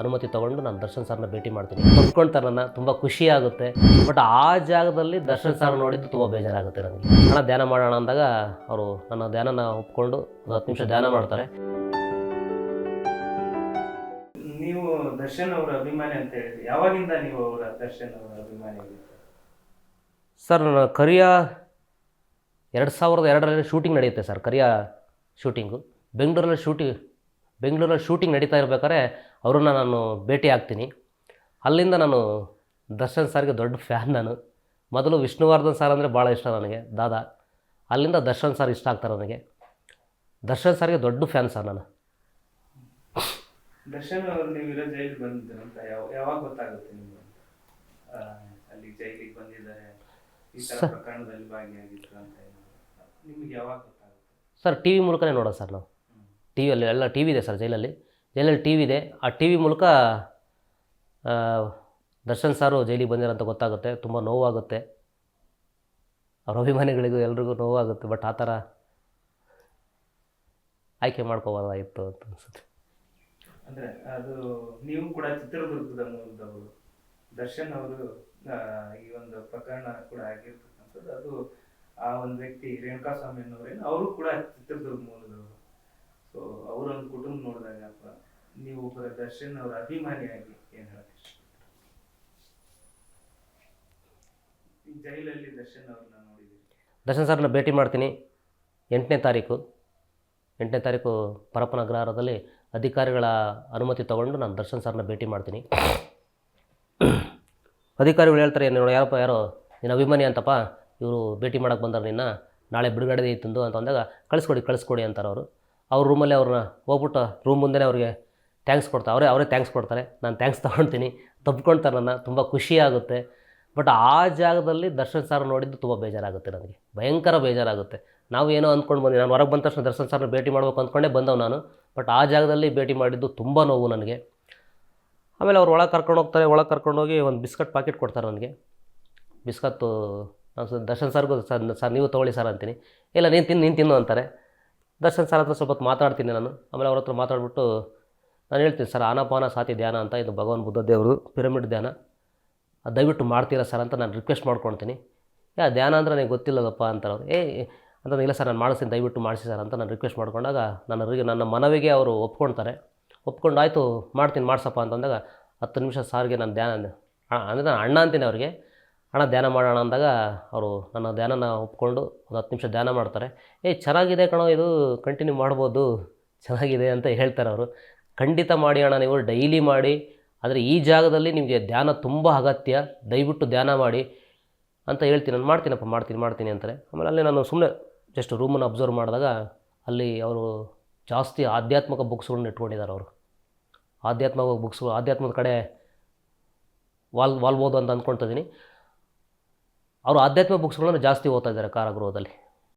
ಅನುಮತಿ ತೊಗೊಂಡು ನಾನು ದರ್ಶನ್ ಸರ್ನ ಭೇಟಿ ಮಾಡ್ತೀನಿ. ಒಪ್ಕೊಳ್ತಾರೆ, ನನ್ನ ತುಂಬ ಖುಷಿ ಆಗುತ್ತೆ. ಬಟ್ ಆ ಜಾಗದಲ್ಲಿ ದರ್ಶನ್ ಸರ್ ನೋಡಿದ್ದು ತುಂಬ ಬೇಜಾರಾಗುತ್ತೆ ನನಗೆ. ಹಣ ಧ್ಯಾನ ಮಾಡೋಣ ಅಂದಾಗ ಅವರು ನನ್ನ ಧ್ಯಾನನ ಒಪ್ಕೊಂಡು 10 ನಿಮಿಷ ಧ್ಯಾನ ಮಾಡ್ತಾರೆ. ನೀವು ದರ್ಶನ್ ಅವರ ಅಭಿಮಾನಿ ಅಂತ ಹೇಳಿದ್ರಿ, ಯಾವಾಗಿಂದ ನೀವು ಅವರ ದರ್ಶನ್ ಅವರ ಅಭಿಮಾನಿ ಆಗಿದ್ದೀರಿ? ಸರ್, ನನ್ನ ಕರಿಯ 2002ರಲ್ಲಿ ಶೂಟಿಂಗ್ ನಡೆಯುತ್ತೆ ಸರ್. ಕರಿಯ ಶೂಟಿಂಗು ಬೆಂಗಳೂರಲ್ಲಿ ಶೂಟಿಂಗ್ ನಡೀತಾ ಇರಬೇಕಾದ್ರೆ ಅವ್ರನ್ನ ನಾನು ಭೇಟಿ ಆಗ್ತೀನಿ. ಅಲ್ಲಿಂದ ನಾನು ದರ್ಶನ್ ಸರ್ಗೆ ದೊಡ್ಡ ಫ್ಯಾನ್. ನಾನು ಮೊದಲು ವಿಷ್ಣುವರ್ಧನ್ ಸರ್ ಅಂದರೆ ಭಾಳ ಇಷ್ಟ ನನಗೆ, ದಾದಾ. ಅಲ್ಲಿಂದ ದರ್ಶನ್ ಸರ್ ಇಷ್ಟ ಆಗ್ತಾರೆ ನನಗೆ. ದರ್ಶನ್ ಸರ್ಗೆ ದೊಡ್ಡ ಫ್ಯಾನ್ ಸರ್ ನಾನು. ದರ್ಶನ್ ಅವರು ನೀವಿರೋ ಜೈಲಿಗೆ ಬಂದಿದ್ದೀರ ಅಂತ ಯಾವಾಗ ಗೊತ್ತಾಗುತ್ತೆ ನಿಮಗೆ? ಅಲ್ಲಿ ಜೈಲಿಗೆ ಬಂದಿದ್ದಾರೆ, ಈ ಥರ ಪ್ರಕರಣದಲ್ಲಿ ಭಾಗಿಯಾಗಿದ್ರು ಅಂತ ನಿಮಗೆ ಯಾವಾಗ ಗೊತ್ತಾಗುತ್ತೆ? ಸರ್, ಟಿ ವಿ ಮೂಲಕನೇ ನೋಡೋದು ಸರ್ ನಾವು. ಟಿ ವಿಯಲ್ಲಿ ಎಲ್ಲ ಟಿ ವಿ ಇದೆ ಸರ್. ಜೈಲಲ್ಲಿ ಟಿ ವಿ ಇದೆ. ಆ ಟಿ ವಿ ಮೂಲಕ ದರ್ಶನ್ ಸಾರು ಜೈಲಿಗೆ ಬಂದಿರೋಂತ ಗೊತ್ತಾಗುತ್ತೆ. ತುಂಬ ನೋವಾಗುತ್ತೆ, ಅವ್ರ ಅಭಿಮಾನಿಗಳಿಗೂ ಎಲ್ರಿಗೂ ನೋವಾಗುತ್ತೆ. ಬಟ್ ಆ ಥರ ಆಯ್ಕೆ ಮಾಡ್ಕೋಬೋದಾಗಿತ್ತು ಅಂತ ಅನಿಸುತ್ತೆ. ಅಂದರೆ ಅದು ನೀವು ಕೂಡ ಚಿತ್ರದುರ್ಗದ ಮೂಲದವರು, ದರ್ಶನ್ ಅವರು ಈ ಒಂದು ಪ್ರಕರಣ ಕೂಡ ಆಗಿರ್ತಕ್ಕಂಥದ್ದು. ಅದು ಆ ಒಂದು ವ್ಯಕ್ತಿ ರೇಣುಕಾಸ್ವಾಮಿ ಅನ್ನೋರೇನು, ಅವರು ಕೂಡ ಚಿತ್ರದುರ್ಗ ಮೂಲದವರು. ಸೊ ಅವರೊಂದು ಕುಟುಂಬ ನೋಡಿದಾಗ ನೀವು ಒಬ್ಬರ ದರ್ಶನ್ ಅವರ ಅಭಿಮಾನಿಯಾಗಿ ಏನು ಹೇಳಕ್ಕೆ ಇಷ್ಟ? ಈ ಜೈಲಲ್ಲಿ ದರ್ಶನ್ ಅವ್ರನ್ನ ನೋಡಿದ್ದೀರಿ? ದರ್ಶನ್ ಸರ್ನ ಭೇಟಿ ಮಾಡ್ತೀನಿ 8ನೇ ತಾರೀಕು ಪರಪ್ಪನ ಅಗ್ರಹಾರದಲ್ಲಿ ಅಧಿಕಾರಿಗಳ ಅನುಮತಿ ತೊಗೊಂಡು ನಾನು ದರ್ಶನ್ ಸರ್ನ ಭೇಟಿ ಮಾಡ್ತೀನಿ. ಅಧಿಕಾರಿಗಳು ಹೇಳ್ತಾರೆ, ಯಾರೋ ನಿನ್ನ ಅಭಿಮಾನಿ ಅಂತಪ್ಪ, ಇವರು ಭೇಟಿ ಮಾಡೋಕ್ಕೆ ಬಂದಾರೆ, ನಿನ್ನ ನಾಳೆ ಬಿಡುಗಡೆ ಇತ್ತಂದು ಅಂತ ಅಂದಾಗ ಕಳಿಸ್ಕೊಡಿ ಅಂತಾರೆ ಅವರು. ಅವ್ರ ರೂಮಲ್ಲೇ ಅವ್ರನ್ನ ಹೋಗ್ಬಿಟ್ಟು ರೂಮ್ ಮುಂದೆನೇ ಅವ್ರಿಗೆ ಥ್ಯಾಂಕ್ಸ್ ಕೊಡ್ತಾರೆ. ಅವರೇ ಥ್ಯಾಂಕ್ಸ್ ಕೊಡ್ತಾರೆ. ನಾನು ಥ್ಯಾಂಕ್ಸ್ ತೊಗೊಳ್ತೀನಿ. ತಪ್ಕೊಳ್ತಾರೆ, ನನ್ನ ತುಂಬ ಖುಷಿ ಆಗುತ್ತೆ. ಬಟ್ ಆ ಜಾಗದಲ್ಲಿ ದರ್ಶನ್ ಸರ್ ನೋಡಿದ್ದು ತುಂಬ ಬೇಜಾರಾಗುತ್ತೆ ನನಗೆ, ಭಯಂಕರ ಬೇಜಾರಾಗುತ್ತೆ. ನಾವು ಏನೋ ಅಂದ್ಕೊಂಡು ಬಂದು, ನಾನು ಹೊರಗೆ ಬಂದ ತಕ್ಷಣ ದರ್ಶನ್ ಸರ್ನ ಭೇಟಿ ಮಾಡ್ಬೇಕು ಅಂದ್ಕೊಂಡೇ ಬಂದವು ನಾನು. ಬಟ್ ಆ ಜಾಗದಲ್ಲಿ ಭೇಟಿ ಮಾಡಿದ್ದು ತುಂಬ ನೋವು ನನಗೆ. ಆಮೇಲೆ ಅವ್ರು ಒಳಗೆ ಕರ್ಕೊಂಡೋಗಿ ಒಂದು ಬಿಸ್ಕಟ್ ಪ್ಯಾಕೆಟ್ ಕೊಡ್ತಾರೆ ನನಗೆ. ಬಿಸ್ಕತ್ತು ನಾನು ದರ್ಶನ್ ಸರ್ಗೂ ಸರ್ ನೀವು ತೊಗೊಳ್ಳಿ ಸರ್ ಅಂತೀನಿ. ಇಲ್ಲ, ನೀನು ತಿನ್ನು ಅಂತಾರೆ. ದರ್ಶನ್ ಸರ್ ಹತ್ರ ಸ್ವಲ್ಪ ಹೊತ್ತು ಮಾತಾಡ್ತೀನಿ ನಾನು. ಆಮೇಲೆ ಅವ್ರ ಹತ್ರ ಮಾತಾಡ್ಬಿಟ್ಟು ನಾನು ಹೇಳ್ತೀನಿ, ಸರ್ ಆನಾಪಾನ ಸಾತಿ ಧ್ಯಾನ ಅಂತ, ಇದು ಭಗವಾನ್ ಬುದ್ಧ ದೇವರು ಪಿರಮಿಡ್ ಧ್ಯಾನ, ಅದು ದಯವಿಟ್ಟು ಮಾಡ್ತೀರಾ ಸರ್ ಅಂತ ನಾನು ರಿಕ್ವೆಸ್ಟ್ ಮಾಡ್ಕೊಳ್ತೀನಿ. ಧ್ಯಾನ ಅಂದರೆ ನನಗೆ ಗೊತ್ತಿಲ್ಲದಪ್ಪ ಅಂತಾರೆ ಅವರು. ಅಂತ ಇಲ್ಲ ಸರ್, ನಾನು ಮಾಡಿಸ್ತೀನಿ, ದಯವಿಟ್ಟು ಮಾಡಿಸಿ ಸರ್ ಅಂತ ನಾನು ರಿಕ್ವೆಸ್ಟ್ ಮಾಡ್ಕೊಂಡಾಗ ನನ್ನ ಮನವಿಗೆ ಅವರು ಒಪ್ಕೊಂಡು ಆಯಿತು ಮಾಡ್ತೀನಿ ಮಾಡಿಸಪ್ಪ ಅಂತಂದಾಗ 10 ನಿಮಿಷ ಸಾರಿಗೆ ನಾನು ಧ್ಯಾನ ಅಂದರೆ ನಾನು ಅಣ್ಣ ಅಂತೀನಿ ಅವ್ರಿಗೆ. ಅಣ್ಣ ಧ್ಯಾನ ಮಾಡೋಣ ಅಂದಾಗ ಅವರು ನನ್ನ ಧ್ಯಾನನ ಒಪ್ಕೊಂಡು ಒಂದು 10 ನಿಮಿಷ ಧ್ಯಾನ ಮಾಡ್ತಾರೆ. ಚೆನ್ನಾಗಿದೆ ಕಣೋ, ಇದು ಕಂಟಿನ್ಯೂ ಮಾಡ್ಬೋದು, ಚೆನ್ನಾಗಿದೆ ಅಂತ ಹೇಳ್ತಾರೆ ಅವರು. ಖಂಡಿತ ಮಾಡಿ ಅಣ್ಣ, ನೀವು ಡೈಲಿ ಮಾಡಿ, ಆದರೆ ಈ ಜಾಗದಲ್ಲಿ ನಿಮಗೆ ಧ್ಯಾನ ತುಂಬ ಅಗತ್ಯ, ದಯವಿಟ್ಟು ಧ್ಯಾನ ಮಾಡಿ ಅಂತ ಹೇಳ್ತೀನಿ. ನಾನು ಮಾಡ್ತೀನಿ ಅಂತಾರೆ. ಆಮೇಲೆ ಅಲ್ಲಿ ನಾನು ಸುಮ್ಮನೆ ಜಸ್ಟ್ ರೂಮನ್ನು ಅಬ್ಸರ್ವ್ ಮಾಡಿದಾಗ ಅಲ್ಲಿ ಅವರು ಜಾಸ್ತಿ ಆಧ್ಯಾತ್ಮಿಕ ಬುಕ್ಸ್ಗಳನ್ನ ಇಟ್ಕೊಂಡಿದ್ದಾರೆ. ಅವರು ಆಧ್ಯಾತ್ಮದ ಕಡೆ ವಾಲ್ಬೋದು ಅಂತ ಅಂದ್ಕೊಳ್ತಿದ್ದೀನಿ. ಅವರು ಆಧ್ಯಾತ್ಮಿಕ ಬುಕ್ಸ್ಗಳನ್ನು ಜಾಸ್ತಿ ಓದ್ತಾ ಇದ್ದಾರೆ ಕಾರಾಗೃಹದಲ್ಲಿ.